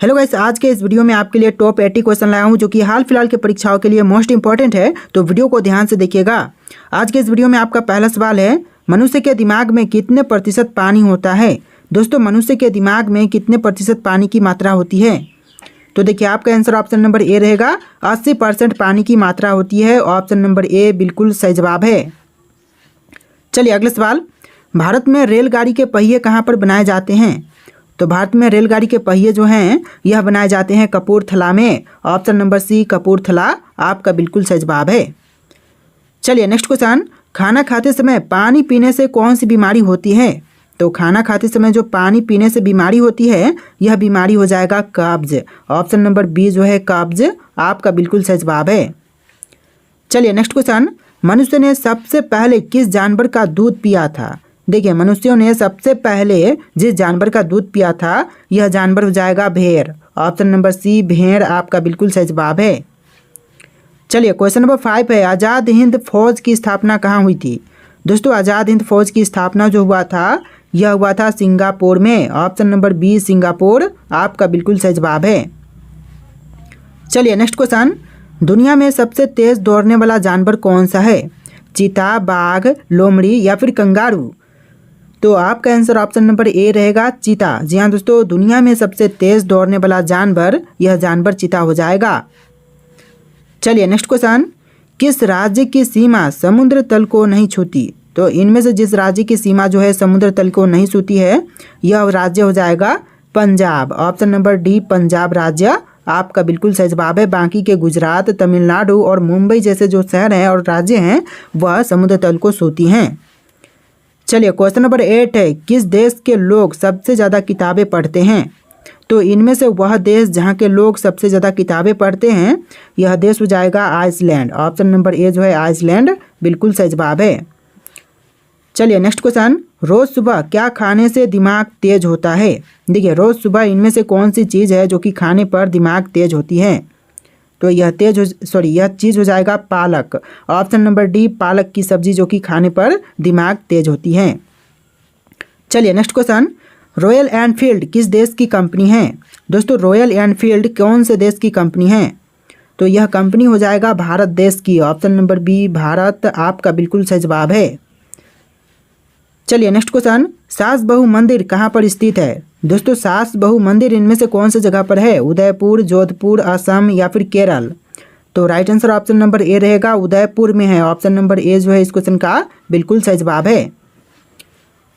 Hello guys, आज के इस वीडियो में आपके लिए टॉप 80 क्वेश्चन लाया हूं जो कि हाल फिलहाल के परीक्षाओं के लिए मोस्ट इंपॉर्टेंट है। तो वीडियो को ध्यान से देखिएगा। आज के इस वीडियो में आपका पहला सवाल है, मनुष्य के दिमाग में कितने प्रतिशत पानी होता है। दोस्तों, मनुष्य के दिमाग में कितने प्रतिशत पानी की मात्रा होती है। तो देखिए, आपका आंसर ऑप्शन नंबर ए रहेगा। 80% पानी की मात्रा होती है। ऑप्शन नंबर ए बिल्कुल सही जवाब है। चलिए अगला सवाल, भारत में रेलगाड़ी के पहिए कहाँ पर बनाए जाते हैं। तो भारत में रेलगाड़ी के पहिए जो हैं यह बनाए जाते हैं कपूरथला में। ऑप्शन नंबर सी कपूरथला आपका बिल्कुल सही जवाब है। चलिए नेक्स्ट क्वेश्चन, खाना खाते समय पानी पीने से कौन सी बीमारी होती है। तो खाना खाते समय जो पानी पीने से बीमारी होती है यह बीमारी हो जाएगा कब्ज। ऑप्शन नंबर बी जो है कब्ज आपका बिल्कुल सही जवाब है। चलिए नेक्स्ट क्वेश्चन, मनुष्य ने सबसे पहले किस जानवर का दूध पिया था। देखिए, मनुष्यों ने सबसे पहले जिस जानवर का दूध पिया था यह जानवर हो जाएगा भेड़। ऑप्शन नंबर सी भेड़ आपका बिल्कुल सही जवाब है। चलिए क्वेश्चन नंबर 5 है, आज़ाद हिंद फौज की स्थापना कहाँ हुई थी। दोस्तों, आज़ाद हिंद फौज की स्थापना जो हुआ था यह हुआ था सिंगापुर में। ऑप्शन नंबर बी सिंगापुर आपका बिल्कुल सही जवाब है। चलिए नेक्स्ट क्वेश्चन, दुनिया में सबसे तेज दौड़ने वाला जानवर कौन सा है। चीता, बाघ, लोमड़ी या फिर कंगारू। तो आपका आंसर ऑप्शन नंबर ए रहेगा चीता। जी हाँ दोस्तों, दुनिया में सबसे तेज दौड़ने वाला जानवर यह जानवर चीता हो जाएगा। चलिए नेक्स्ट क्वेश्चन, किस राज्य की सीमा समुद्र तल को नहीं छूती। तो इनमें से जिस राज्य की सीमा जो है समुद्र तल को नहीं छूती है यह राज्य हो जाएगा Punjab. Option number D Punjab राज्य आपका बिल्कुल सही जवाब है। बाकी के गुजरात, तमिलनाडु और मुंबई जैसे जो शहर हैं और राज्य हैं वह समुद्र तल को छूती हैं। चलिए क्वेश्चन नंबर 8 है, किस देश के लोग सबसे ज़्यादा किताबें पढ़ते हैं। तो इनमें से वह देश जहाँ के लोग सबसे ज़्यादा किताबें पढ़ते हैं यह देश हो जाएगा आइसलैंड। ऑप्शन नंबर ए जो है आइसलैंड बिल्कुल सही जवाब है। चलिए नेक्स्ट क्वेश्चन, रोज़ सुबह क्या खाने से दिमाग तेज होता है। देखिए, रोज़ सुबह इनमें से कौन सी चीज़ है जो कि खाने पर दिमाग तेज होती है। तो यह चीज़ हो जाएगा पालक। ऑप्शन नंबर डी पालक की सब्जी जो कि खाने पर दिमाग तेज होती है। चलिए नेक्स्ट क्वेश्चन, रॉयल एनफील्ड किस देश की कंपनी है। दोस्तों, रॉयल एनफील्ड कौन से देश की कंपनी है। तो यह कंपनी हो जाएगा भारत देश की। ऑप्शन नंबर बी भारत आपका बिल्कुल सही जवाब है। चलिए नेक्स्ट क्वेश्चन, सास बहू मंदिर कहाँ पर स्थित है। दोस्तों, सास बहू मंदिर इनमें से कौन सी जगह पर है। उदयपुर, जोधपुर, असम या फिर केरल। तो राइट आंसर ऑप्शन नंबर ए रहेगा, उदयपुर में है। ऑप्शन नंबर ए जो है इस क्वेश्चन का बिल्कुल सही जवाब है।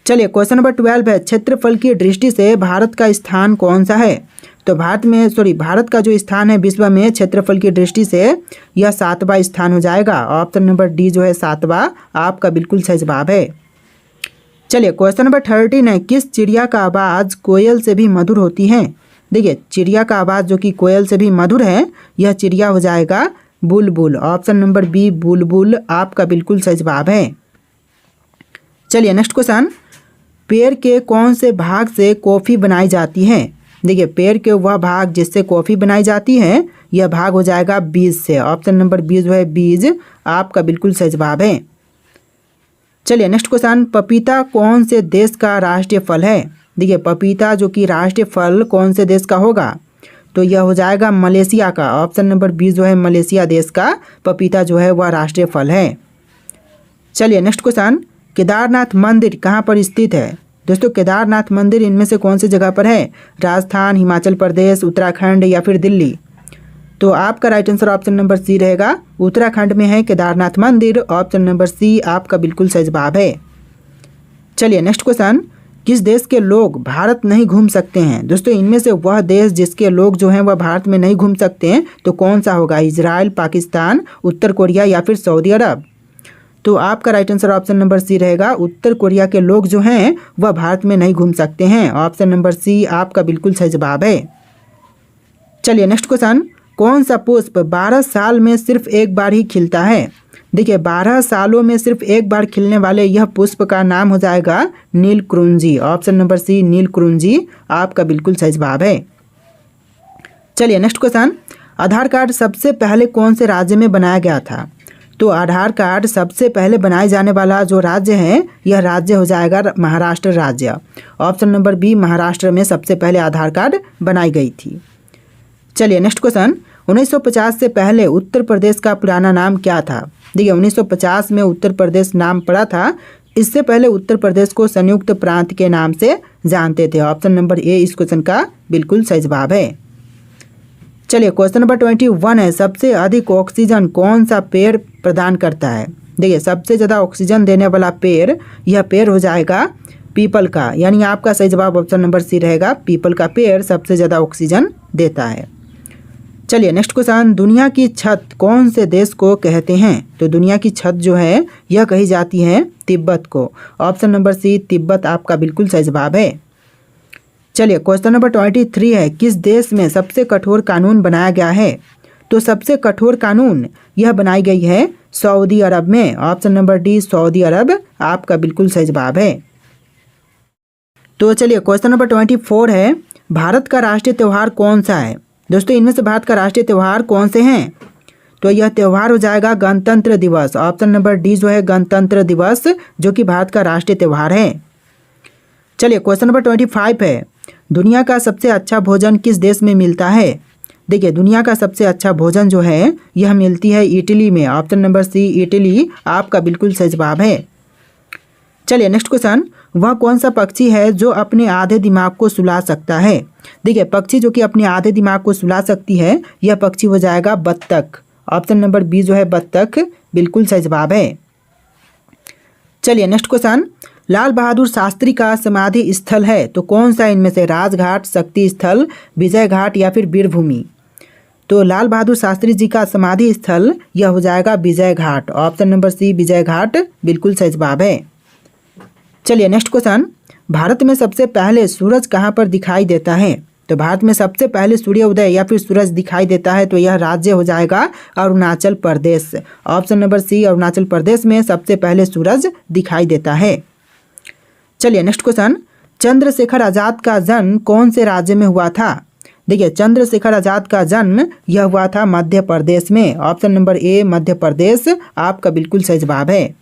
चलिए क्वेश्चन नंबर 12 है, क्षेत्रफल की दृष्टि से भारत का स्थान कौन सा है। तो भारत का जो स्थान है विश्व में क्षेत्रफल की दृष्टि से यह 7वां स्थान हो जाएगा। ऑप्शन नंबर डी जो है 7वां आपका बिल्कुल सही जवाब है। चलिए क्वेश्चन नंबर 13 है, किस चिड़िया का आवाज़ कोयल से भी मधुर होती है। देखिए, चिड़िया का आवाज़ जो कि कोयल से भी मधुर है यह चिड़िया हो जाएगा बुलबुल। ऑप्शन नंबर बी बुलबुल आपका बिल्कुल सही जवाब है। चलिए नेक्स्ट क्वेश्चन, पेड़ के कौन से भाग से कॉफ़ी बनाई जाती है। देखिए, पेड़ के वह भाग जिससे कॉफ़ी बनाई जाती है यह भाग हो जाएगा बीज से। ऑप्शन नंबर बी जो है बीज आपका बिल्कुल सही जवाब है। चलिए नेक्स्ट क्वेश्चन, पपीता कौन से देश का राष्ट्रीय फल है। देखिए, पपीता जो कि राष्ट्रीय फल कौन से देश का होगा। तो यह हो जाएगा मलेशिया का। ऑप्शन नंबर बी जो है मलेशिया देश का पपीता जो है वह राष्ट्रीय फल है। चलिए नेक्स्ट क्वेश्चन, केदारनाथ मंदिर कहाँ पर स्थित है। दोस्तों, केदारनाथ मंदिर इनमें से कौन सी जगह पर है। राजस्थान, हिमाचल प्रदेश, उत्तराखंड या फिर दिल्ली। तो आपका right answer option number C रहेगा, उत्तराखंड में है केदारनाथ मंदिर। ऑप्शन नंबर सी आपका बिल्कुल सही जवाब है। चलिए नेक्स्ट क्वेश्चन, किस देश के लोग भारत नहीं घूम सकते हैं। दोस्तों, इनमें से वह देश जिसके लोग जो हैं वह भारत में नहीं घूम सकते हैं तो कौन सा होगा। इजराइल, पाकिस्तान, उत्तर कोरिया या फिर सऊदी अरब। तो आपका right answer option number C रहेगा, उत्तर कोरिया के लोग जो हैं वह भारत में नहीं घूम सकते हैं। ऑप्शन नंबर सी आपका बिल्कुल सही जवाब है। चलिए नेक्स्ट क्वेश्चन, कौन सा पुष्प 12 साल में सिर्फ एक बार ही खिलता है। देखिए, 12 सालों में सिर्फ एक बार खिलने वाले यह पुष्प का नाम हो जाएगा नीलकुरुंजी। ऑप्शन नंबर सी नीलकुरुंजी आपका बिल्कुल सही जवाब है। चलिए नेक्स्ट क्वेश्चन, आधार कार्ड सबसे पहले कौन से राज्य में बनाया गया था। तो आधार कार्ड सबसे पहले बनाए जाने वाला जो राज्य है यह राज्य हो जाएगा महाराष्ट्र राज्य। ऑप्शन नंबर बी महाराष्ट्र में सबसे पहले आधार कार्ड बनाई गई थी। चलिए नेक्स्ट क्वेश्चन, 1950 से पहले उत्तर प्रदेश का पुराना नाम क्या था? देखिए 1950 में उत्तर प्रदेश नाम पड़ा था। इससे पहले उत्तर प्रदेश को संयुक्त प्रांत के नाम से जानते थे। ऑप्शन नंबर ए इस क्वेश्चन का बिल्कुल सही जवाब है। चलिए क्वेश्चन नंबर 21 है, सबसे अधिक ऑक्सीजन कौन सा पेड़ प्रदान करता है? देखिए सबसे ज़्यादा ऑक्सीजन देने वाला पेड़, यह पेड़ हो जाएगा पीपल का, यानी आपका सही जवाब ऑप्शन नंबर सी रहेगा। पीपल का पेड़ सबसे ज़्यादा ऑक्सीजन देता है। चलिए नेक्स्ट क्वेश्चन, दुनिया की छत कौन से देश को कहते हैं? तो दुनिया की छत जो है यह कही जाती है तिब्बत को। ऑप्शन नंबर सी तिब्बत आपका बिल्कुल सही जवाब है। चलिए क्वेश्चन नंबर 23 है, किस देश में सबसे कठोर कानून बनाया गया है? तो सबसे कठोर कानून यह बनाई गई है सऊदी अरब में। ऑप्शन नंबर डी सऊदी अरब आपका बिल्कुल सही जवाब है। तो चलिए क्वेश्चन नंबर 24 है, भारत का राष्ट्रीय त्यौहार कौन सा है? दोस्तों इनमें से भारत का राष्ट्रीय त्यौहार कौन से हैं? तो यह त्यौहार हो जाएगा गणतंत्र दिवस। ऑप्शन नंबर डी जो है गणतंत्र दिवस, जो कि भारत का राष्ट्रीय त्यौहार है। चलिए क्वेश्चन नंबर 25 है, दुनिया का सबसे अच्छा भोजन किस देश में मिलता है? देखिए दुनिया का सबसे अच्छा भोजन जो है यह मिलती है इटली में। ऑप्शन नंबर सी इटली आपका बिल्कुल सही जवाब है। चलिए नेक्स्ट क्वेश्चन, वह कौन सा पक्षी है जो अपने आधे दिमाग को सुला सकता है? देखिए पक्षी जो कि अपने आधे दिमाग को सुला सकती है, यह पक्षी हो जाएगा बत्तख। ऑप्शन नंबर बी जो है बत्तख बिल्कुल सही जवाब है। चलिए नेक्स्ट क्वेश्चन, लाल बहादुर शास्त्री का समाधि स्थल है तो कौन सा इनमें से? राजघाट, शक्ति स्थल, विजय घाट या फिर वीरभूमि? तो लाल बहादुर शास्त्री जी का समाधि स्थल यह हो जाएगा विजय घाट। ऑप्शन नंबर सी विजय घाट बिल्कुल सही जवाब है। चलिए नेक्स्ट क्वेश्चन, भारत में सबसे पहले सूरज कहाँ पर दिखाई देता है? तो भारत में सबसे पहले सूर्योदय या फिर सूरज दिखाई देता है तो यह राज्य हो जाएगा अरुणाचल प्रदेश। ऑप्शन नंबर सी अरुणाचल प्रदेश में सबसे पहले सूरज दिखाई देता है। चलिए नेक्स्ट क्वेश्चन, चंद्रशेखर आज़ाद का जन्म कौन से राज्य में हुआ था? देखिए चंद्रशेखर आज़ाद का जन्म यह हुआ था मध्य प्रदेश में। ऑप्शन नंबर ए मध्य प्रदेश आपका बिल्कुल सही जवाब है।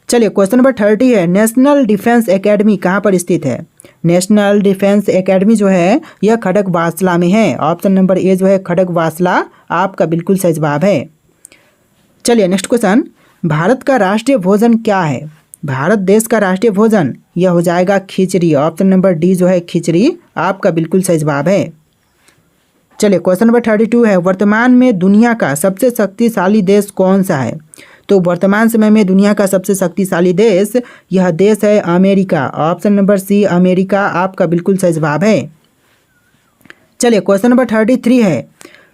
चलिए क्वेश्चन नंबर 30 है, नेशनल डिफेंस एकेडमी कहाँ पर स्थित है? नेशनल डिफेंस एकेडमी जो है यह खड़गवासला में है। ऑप्शन नंबर ए जो है खड़गवासला आपका बिल्कुल सही जवाब है। चलिए नेक्स्ट क्वेश्चन, भारत का राष्ट्रीय भोजन क्या है? भारत देश का राष्ट्रीय भोजन यह हो जाएगा खिचड़ी। ऑप्शन नंबर डी जो है खिचड़ी आपका बिल्कुल सही जवाब है। चलिए क्वेश्चन नंबर 32 है, वर्तमान में दुनिया का सबसे शक्तिशाली देश कौन सा है? तो वर्तमान समय में दुनिया का सबसे शक्तिशाली देश यह देश है America. Option number C America आपका बिल्कुल सही जवाब है। चलिए क्वेश्चन नंबर 33 है,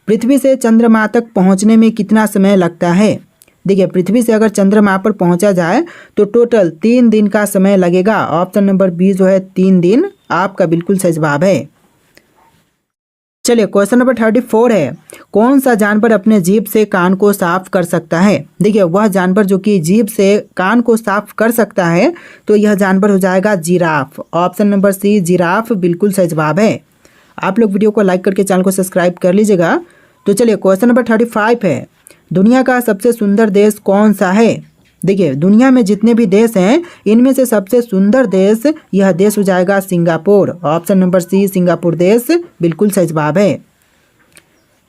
पृथ्वी से चंद्रमा तक पहुंचने में कितना समय लगता है? देखिए पृथ्वी से अगर चंद्रमा पर पहुंचा जाए तो टोटल 3 दिन का समय लगेगा। ऑप्शन नंबर बी जो है 3 दिन आपका बिल्कुल सही जवाब है। चलिए क्वेश्चन नंबर 34 है, कौन सा जानवर अपने जीभ से कान को साफ कर सकता है? देखिए वह जानवर जो कि जीभ से कान को साफ कर सकता है तो यह जानवर हो जाएगा giraffe. Option number C giraffe बिल्कुल सही जवाब है। आप लोग वीडियो को लाइक करके चैनल को सब्सक्राइब कर लीजिएगा। तो चलिए क्वेश्चन नंबर 35 है, दुनिया का सबसे सुंदर देश कौन सा है? देखिए दुनिया में जितने भी देश हैं इनमें से सबसे सुंदर देश यह देश हो जाएगा Singapore. Option number C Singapore देश बिल्कुल सही जवाब है।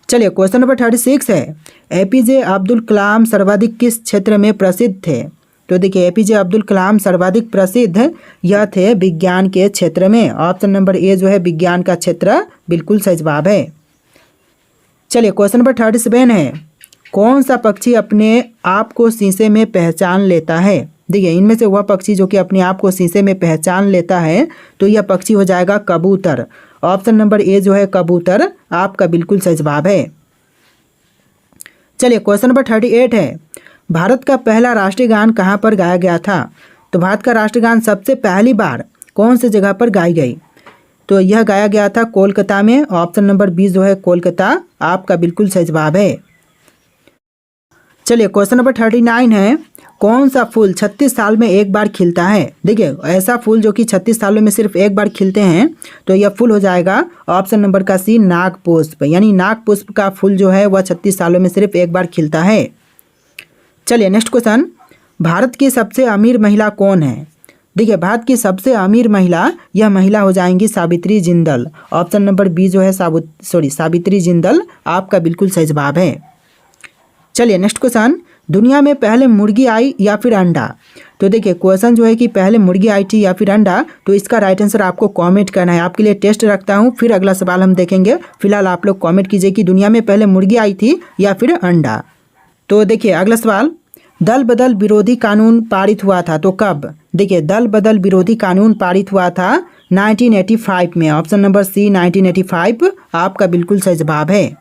चलिए क्वेश्चन नंबर 36 है, एपीजे अब्दुल कलाम सर्वाधिक किस क्षेत्र में प्रसिद्ध थे? तो देखिए एपीजे अब्दुल कलाम सर्वाधिक प्रसिद्ध यह थे विज्ञान के क्षेत्र में। ऑप्शन नंबर ए जो है विज्ञान का क्षेत्र बिल्कुल सही जवाब है। चलिए क्वेश्चन नंबर 37 है, कौन सा पक्षी अपने आप को शीशे में पहचान लेता है? देखिए इनमें से वह पक्षी जो कि अपने आप को शीशे में पहचान लेता है तो यह पक्षी हो जाएगा कबूतर। ऑप्शन नंबर ए जो है कबूतर आपका बिल्कुल सही जवाब है। चलिए क्वेश्चन नंबर 38 है, भारत का पहला राष्ट्रीय गान कहाँ पर गाया गया था? तो भारत का राष्ट्रीय गान सबसे पहली बार कौन सी जगह पर गाई गई? तो यह गाया गया था कोलकाता में। ऑप्शन नंबर बी जो है कोलकाता आपका बिल्कुल सही जवाब है। चलिए क्वेश्चन नंबर 39 है, कौन सा फूल 36 साल में एक बार खिलता है? देखिए ऐसा फूल जो कि 36 सालों में सिर्फ एक बार खिलते हैं तो यह फूल हो जाएगा ऑप्शन नंबर का सी नागपुष्प। यानी नागपुष्प का फूल जो है वह 36 सालों में सिर्फ एक बार खिलता है। चलिए नेक्स्ट क्वेश्चन, भारत की सबसे अमीर महिला कौन है? देखिए भारत की सबसे अमीर महिला, यह महिला हो जाएंगी Savitri Jindal. Option number B जो है सावित्री जिंदल आपका बिल्कुल सही जवाब है। चलिए नेक्स्ट क्वेश्चन, दुनिया में पहले मुर्गी आई या फिर अंडा? तो देखिए क्वेश्चन जो है कि पहले मुर्गी आई थी या फिर अंडा, तो इसका राइट आंसर आपको कमेंट करना है। आपके लिए टेस्ट रखता हूँ, फिर अगला सवाल हम देखेंगे। फिलहाल आप लोग कमेंट कीजिए कि दुनिया में पहले मुर्गी आई थी या फिर अंडा। तो देखिए अगला सवाल, दल बदल विरोधी कानून पारित हुआ था तो कब? देखिए दल बदल विरोधी कानून पारित हुआ था 1985 में। ऑप्शन नंबर सी 1985 आपका बिल्कुल सही जवाब है।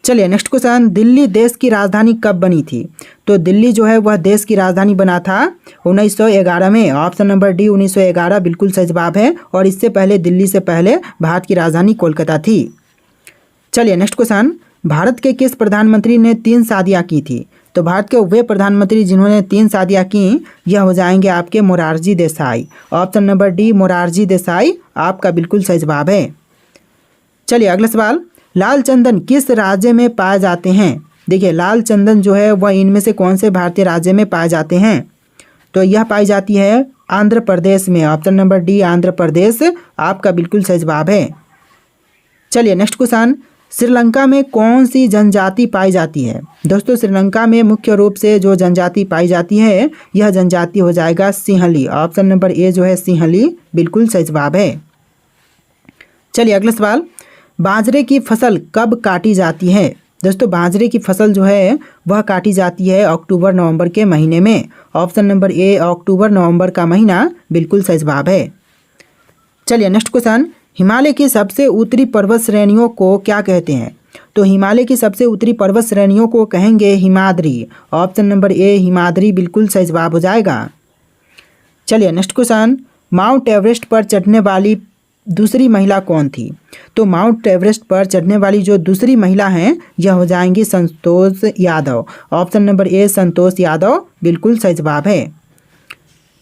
चलिए नेक्स्ट क्वेश्चन, दिल्ली देश की राजधानी कब बनी थी? तो दिल्ली जो है वह देश की राजधानी बना था 1911 में। ऑप्शन नंबर डी 1911 बिल्कुल सही जवाब है। और इससे पहले दिल्ली से पहले भारत की राजधानी कोलकाता थी। चलिए नेक्स्ट क्वेश्चन, भारत के किस प्रधानमंत्री ने 3 शादियां की थी? तो भारत के वे प्रधानमंत्री जिन्होंने 3 शादियां की, यह हो जाएंगे आपके Morarji Desai. Option number D Morarji Desai आपका बिल्कुल सही जवाब है। चलिए अगला सवाल, लाल चंदन किस राज्य में पाए जाते हैं? देखिए लाल चंदन जो है वह इनमें से कौन से भारतीय राज्य में पाए जाते हैं? तो यह पाई जाती है आंध्र प्रदेश में। Option number D Andhra Pradesh आपका बिल्कुल सही जवाब है। चलिए नेक्स्ट क्वेश्चन, श्रीलंका में कौन सी जनजाति पाई जाती है? दोस्तों श्रीलंका में मुख्य रूप से जो जनजाति पाई जाती है, यह जनजाति हो जाएगा सिंहली। ऑप्शन नंबर ए जो है सिंहली बिल्कुल सही जवाब है। चलिए अगला सवाल, बाजरे की फसल कब काटी जाती है? दोस्तों बाजरे की फसल जो है वह काटी जाती है अक्टूबर नवंबर के महीने में। ऑप्शन नंबर ए अक्टूबर नवंबर का महीना बिल्कुल सही जवाब है। चलिए नेक्स्ट क्वेश्चन, हिमालय की सबसे उत्तरी पर्वत श्रेणियों को क्या कहते हैं? तो हिमालय की सबसे उत्तरी पर्वत श्रेणियों को कहेंगे हिमाद्री। ऑप्शन नंबर ए हिमाद्री बिल्कुल सही जवाब हो जाएगा। चलिए नेक्स्ट क्वेश्चन, माउंट एवरेस्ट पर चढ़ने वाली दूसरी महिला कौन थी? तो माउंट एवरेस्ट पर चढ़ने वाली जो दूसरी महिला हैं, यह हो जाएंगी संतोष यादव। ऑप्शन नंबर ए संतोष यादव बिल्कुल सही जवाब है।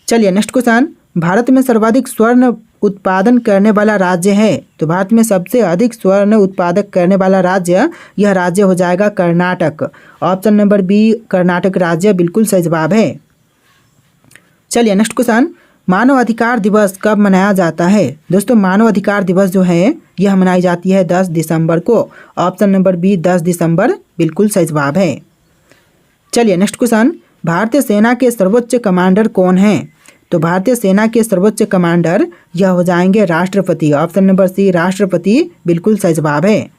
चलिए नेक्स्ट क्वेश्चन, भारत में सर्वाधिक स्वर्ण उत्पादन करने वाला राज्य है? तो भारत में सबसे अधिक स्वर्ण उत्पादक करने वाला राज्य, यह राज्य हो जाएगा Karnataka. Option number B Karnataka राज्य बिल्कुल सही जवाब है। चलिए नेक्स्ट क्वेश्चन, मानव अधिकार दिवस कब मनाया जाता है? दोस्तों मानव अधिकार दिवस जो है यह मनाई जाती है 10 दिसंबर को। ऑप्शन नंबर बी 10 दिसंबर बिल्कुल सही जवाब है। चलिए नेक्स्ट क्वेश्चन, भारतीय सेना के सर्वोच्च कमांडर कौन हैं? तो भारतीय सेना के सर्वोच्च कमांडर यह हो जाएंगे राष्ट्रपति। ऑप्शन नंबर सी राष्ट्रपति बिल्कुल सही जवाब है।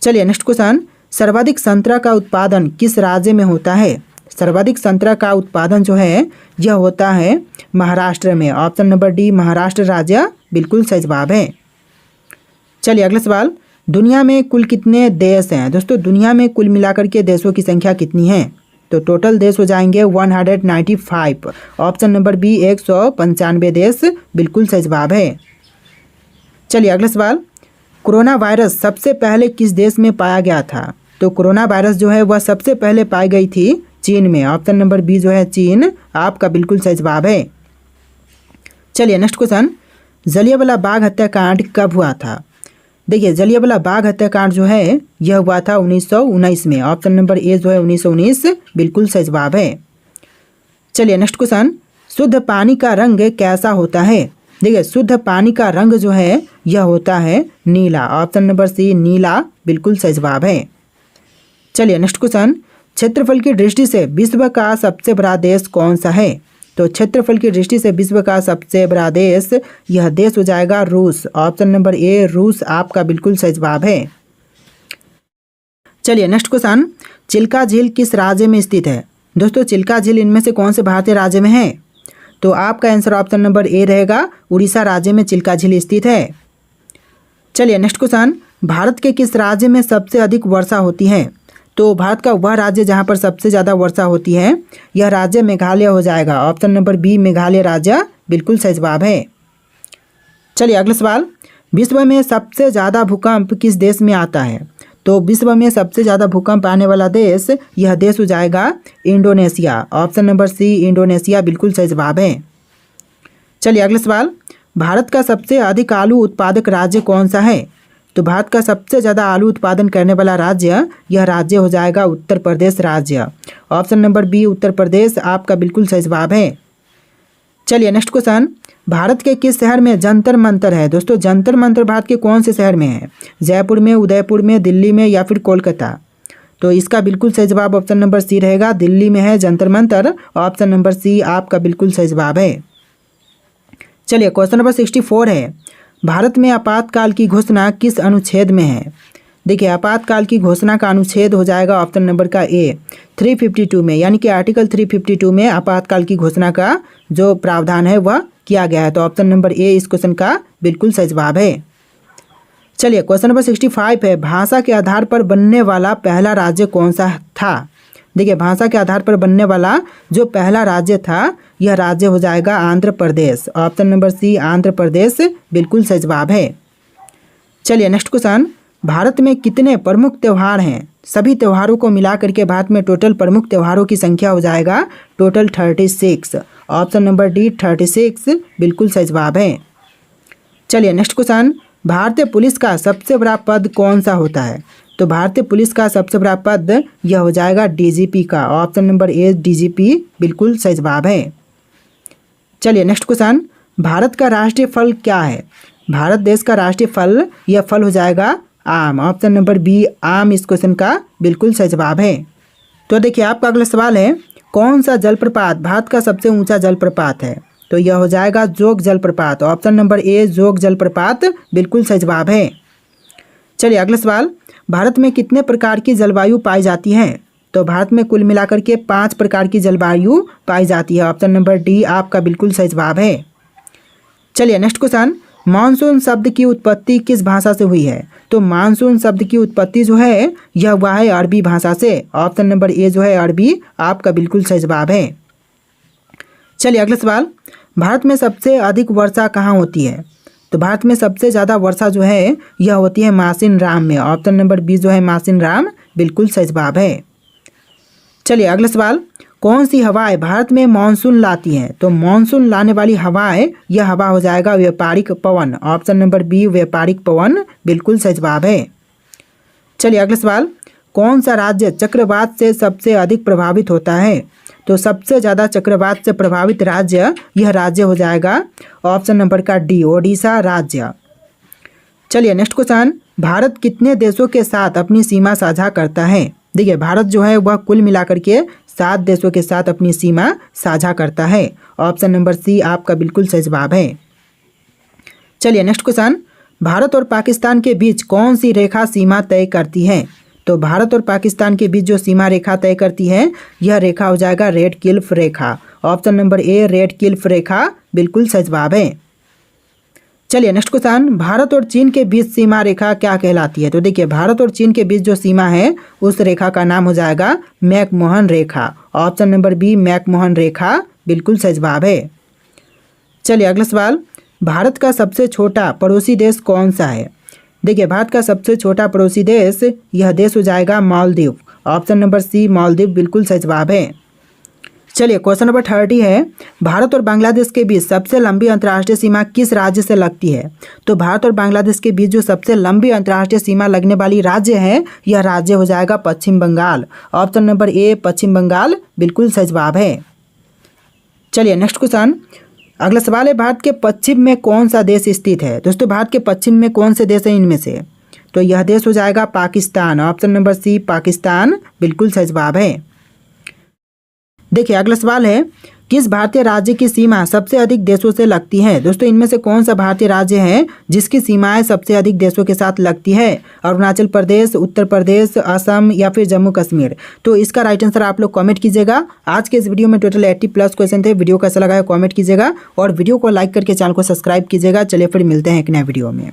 चलिए नेक्स्ट क्वेश्चन, सर्वाधिक संतरा का उत्पादन किस राज्य में होता है? सर्वाधिक संतरा का उत्पादन जो है यह होता है महाराष्ट्र में। ऑप्शन नंबर डी महाराष्ट्र राज्य बिल्कुल सही जवाब है। चलिए अगला सवाल, दुनिया में कुल कितने देश हैं? दोस्तों दुनिया में कुल मिलाकर के देशों की संख्या कितनी है? तो टोटल देश हो जाएंगे 195। ऑप्शन नंबर बी 195 देश बिल्कुल सही जवाब है। चलिए अगला सवाल, कोरोना वायरस सबसे पहले किस देश में पाया गया था? तो कोरोना वायरस जो है वह सबसे पहले पाई गई थी चीन में। ऑप्शन नंबर बी जो है चीन आपका बिल्कुल सही जवाब है। चलिए नेक्स्ट क्वेश्चन, जलियांवाला बाग हत्याकांड कब हुआ था? देखिए जलियांवाला बाग हत्याकांड जो है यह हुआ था 1919 में। ऑप्शन नंबर ए जो है 1919 बिल्कुल सही जवाब है। चलिए नेक्स्ट क्वेश्चन, शुद्ध पानी का रंग कैसा होता है? देखिए शुद्ध पानी का रंग जो है यह होता है नीला। ऑप्शन नंबर सी नीला बिल्कुल सही जवाब है। चलिए नेक्स्ट क्वेश्चन, क्षेत्रफल की दृष्टि से विश्व का सबसे बड़ा देश कौन सा है? तो क्षेत्रफल की दृष्टि से विश्व का सबसे बड़ा देश, यह देश हो जाएगा रूस। ऑप्शन नंबर ए रूस आपका बिल्कुल सही जवाब है। चलिए नेक्स्ट क्वेश्चन, चिल्का झील किस राज्य में स्थित है? दोस्तों चिल्का झील इनमें से कौन से भारतीय राज्य में है? तो आपका आंसर ऑप्शन नंबर ए रहेगा, उड़ीसा राज्य में चिल्का झील स्थित है। चलिए नेक्स्ट क्वेश्चन, भारत के किस राज्य में सबसे अधिक वर्षा होती है? तो भारत का वह राज्य जहां पर सबसे ज़्यादा वर्षा होती है, यह राज्य मेघालय हो जाएगा। ऑप्शन नंबर बी मेघालय राज्य बिल्कुल सही जवाब है। चलिए अगला सवाल, विश्व में सबसे ज़्यादा भूकंप किस देश में आता है? तो विश्व में सबसे ज़्यादा भूकंप आने वाला देश, यह देश हो जाएगा Indonesia. Option number C Indonesia बिल्कुल सही जवाब है। चलिए अगला सवाल, भारत का सबसे अधिक आलू उत्पादक राज्य कौन सा है? तो भारत का सबसे ज़्यादा आलू उत्पादन करने वाला राज्य, यह राज्य हो जाएगा उत्तर प्रदेश राज्य। Option number B Uttar Pradesh आपका बिल्कुल सही जवाब है। चलिए नेक्स्ट क्वेश्चन, भारत के किस शहर में जंतर मंतर है? दोस्तों जंतर मंतर भारत के कौन से शहर में है? जयपुर में, उदयपुर में, दिल्ली में या फिर कोलकाता? तो इसका बिल्कुल सही जवाब ऑप्शन नंबर सी रहेगा, दिल्ली में है Jantar Mantar. Option number C आपका बिल्कुल सही जवाब है। चलिए क्वेश्चन नंबर 64 है, भारत में आपातकाल की घोषणा किस अनुच्छेद में है? देखिए आपातकाल की घोषणा का अनुच्छेद हो जाएगा ऑप्शन नंबर का ए 352 में, यानी कि आर्टिकल 352 में आपातकाल की घोषणा का जो प्रावधान है वह किया गया है। तो ऑप्शन नंबर ए इस क्वेश्चन का बिल्कुल सही जवाब है। चलिए क्वेश्चन नंबर 65 है, भाषा के आधार पर बनने वाला पहला राज्य कौन सा था? देखिए भाषा के आधार पर बनने वाला जो पहला राज्य था यह राज्य हो जाएगा आंध्र प्रदेश। ऑप्शन नंबर सी आंध्र प्रदेश बिल्कुल सही जवाब है। चलिए नेक्स्ट क्वेश्चन, भारत में कितने प्रमुख त्यौहार हैं? सभी त्योहारों को मिला करके भारत में टोटल प्रमुख त्योहारों की संख्या हो जाएगा टोटल 36। ऑप्शन नंबर डी 36 बिल्कुल सही जवाब है। चलिए नेक्स्ट क्वेश्चन, भारतीय पुलिस का सबसे बड़ा पद कौन सा होता है? तो भारतीय पुलिस का सबसे बड़ा पद यह हो जाएगा डीजीपी का। ऑप्शन नंबर ए डीजीपी बिल्कुल सही जवाब है। चलिए नेक्स्ट क्वेश्चन, भारत का राष्ट्रीय फल क्या है? भारत देश का राष्ट्रीय फल यह फल हो जाएगा आम। ऑप्शन नंबर बी आम इस क्वेश्चन का बिल्कुल सही जवाब है। तो देखिए आपका अगला सवाल है, कौन सा जलप्रपात भारत का सबसे ऊंचा जलप्रपात है? तो यह हो जाएगा जोग जलप्रपात। ऑप्शन नंबर ए जोग जलप्रपात बिल्कुल सही जवाब है। चलिए अगला सवाल, भारत में कितने प्रकार की जलवायु पाई जाती है? तो भारत में कुल मिलाकर के 5 प्रकार की जलवायु पाई जाती है। ऑप्शन नंबर डी आपका बिल्कुल सही जवाब है। चलिए नेक्स्ट क्वेश्चन, मानसून शब्द की उत्पत्ति किस भाषा से हुई है? तो मानसून शब्द की उत्पत्ति जो है यह हुआ है अरबी भाषा से। ऑप्शन नंबर ए जो है अरबी आपका बिल्कुल सही जवाब है। चलिए अगला सवाल, भारत में सबसे अधिक वर्षा कहाँ होती है? तो भारत में सबसे ज़्यादा वर्षा जो है यह होती है मासिन राम में। ऑप्शन नंबर बी जो है मासिन राम बिल्कुल सही जवाब है। चलिए अगला सवाल, कौन सी हवाएं भारत में मानसून लाती हैं? तो मानसून लाने वाली हवाएं यह हवा हो जाएगा व्यापारिक पवन। ऑप्शन नंबर बी व्यापारिक पवन बिल्कुल सही जवाब है। चलिए अगला सवाल, कौन सा राज्य चक्रवात से सबसे अधिक प्रभावित होता है? तो सबसे ज़्यादा चक्रवात से प्रभावित राज्य यह राज्य हो जाएगा ऑप्शन नंबर का डी ओडिशा राज्य। चलिए नेक्स्ट क्वेश्चन, भारत कितने देशों के साथ अपनी सीमा साझा करता है? देखिए भारत जो है वह कुल मिलाकर के 7 देशों के साथ अपनी सीमा साझा करता है। ऑप्शन नंबर सी आपका बिल्कुल सही जवाब है। चलिए नेक्स्ट क्वेश्चन, भारत और पाकिस्तान के बीच कौन सी रेखा सीमा तय करती है? तो भारत और पाकिस्तान के बीच जो सीमा रेखा तय करती है यह रेखा हो जाएगा रेड क्लिफ रेखा। Option number A Radcliffe रेखा बिल्कुल सही जवाब है। चलिए नेक्स्ट क्वेश्चन, भारत और चीन के बीच सीमा रेखा क्या कहलाती है? तो देखिए भारत और चीन के बीच जो सीमा है उस रेखा का नाम हो जाएगा मैकमोहन रेखा। ऑप्शन नंबर बी मैकमोहन रेखा बिल्कुल सही जवाब है। चलिए अगला सवाल, भारत का सबसे छोटा पड़ोसी देश कौन सा है? देखिए भारत का सबसे छोटा पड़ोसी देश यह देश हो जाएगा Maldives. Option number C Maldives बिल्कुल सही जवाब है। चलिए क्वेश्चन नंबर 30 है, भारत और बांग्लादेश के बीच सबसे लंबी अंतर्राष्ट्रीय सीमा किस राज्य से लगती है? तो भारत और बांग्लादेश के बीच जो सबसे लंबी अंतर्राष्ट्रीय सीमा लगने वाली राज्य है यह राज्य हो जाएगा पश्चिम बंगाल। ऑप्शन नंबर ए पश्चिम बंगाल बिल्कुल सही जवाब है। चलिए नेक्स्ट क्वेश्चन, अगला सवाल है, भारत के पश्चिम में कौन सा देश स्थित है? दोस्तों भारत के पश्चिम में कौन से देश हैं इनमें से? तो यह देश हो जाएगा Pakistan. Option number C Pakistan बिल्कुल सही जवाब है। देखिए अगला सवाल है, किस भारतीय राज्य की सीमा सबसे अधिक देशों से लगती है? दोस्तों इनमें से कौन सा भारतीय राज्य है जिसकी सीमाएं सबसे अधिक देशों के साथ लगती है? अरुणाचल प्रदेश, उत्तर प्रदेश, असम या फिर जम्मू कश्मीर? तो इसका राइट आंसर आप लोग कमेंट कीजिएगा। आज के इस वीडियो में टोटल 80+ क्वेश्चन थे। वीडियो कैसा लगा है कमेंट कीजिएगा और वीडियो को लाइक करके चैनल को सब्सक्राइब कीजिएगा। चलिए फिर मिलते हैं एक नए वीडियो में।